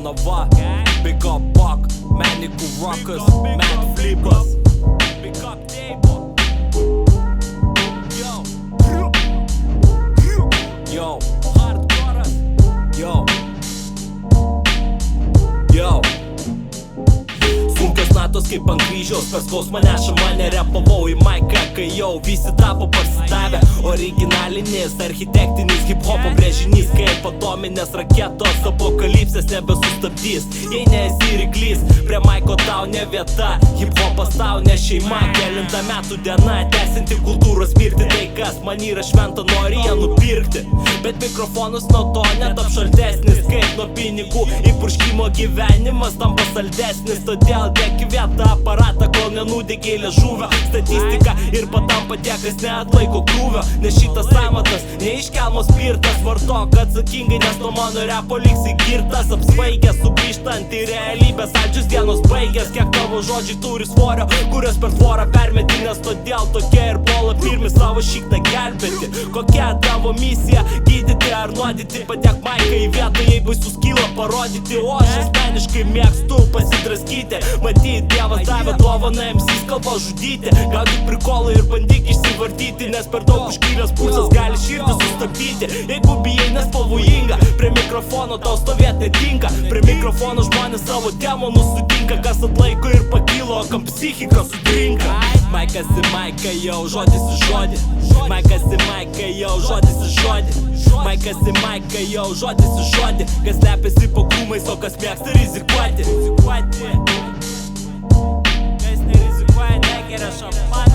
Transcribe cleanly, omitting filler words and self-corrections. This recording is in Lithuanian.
Jonava, Big Up Buck, Maniku Rockers, Mad Flippers, Big Up Table. Yo, hardcore, yo. Sunkios natos kaip ant kryžiaus, per skausmą neša mane, repavau į maiką, kai jau visi tapo parsidavę. Originalinis, architektinis hip-hopo brėžinys, kaip atominės raketos, apokalipsės nebesustabdys. Jei nesi ryklys, prie maiko tau ne vieta, hip-hopas tau ne šeima. Kelinta metų diena, tęsinti kultūros mirti, tai kas man yra šventa, nori ją nupirkti. Bet mikrofonas nuo to netap šaltesnis, kaip nuo pinigų įpurškimo gyvenimas tampa saldesnis. Todėl dėk į vietą aparatą, kol nenudegė liežuvio statistika ir patampa tie, kas neatlaiko krūvio. Nes šitas amatas neiškelmos spirtas, vartok atsakingai, nes nuo mano repo liksi girtas. Apsvaigęs, sugrįžtant į realybę, saldžius dienos baigęs. Kiek tavo žodžiai turi svorio, kurios per tvorą permeti, nes todėl tokia ir puola pirmi savo šikną gelbėti. Kokia tavo misija, gydyti ar nuodyti, padėk maiką į vietą, jei baisus kyla parodyti. O aš asmeniškai mėgstu pasidraskyti, matyt, Dievas davė dovaną MC's kalbą žudyti. Gaudyk prikolą ir bandyk išsivartyti, nes per daug užkylęs pulsas gali širdį sustabdyti. Jeigu bijai, nes pavojinga, prie mikrofono tau stovėt netinka. Prie mikrofono žmonės savo demonus sutinka, kas atlaiko ir pakilo, kam psichika sutrinka. Maikas į maiką, jau žodis į žodį. Maikas į maiką, jau žodis į žodį. Maikas į maiką, jau žodis į žodį. Kas slepiasi po krūmais, o kas mėgsta rizikuoti. Kas nerizikuoja, negeria šampaną.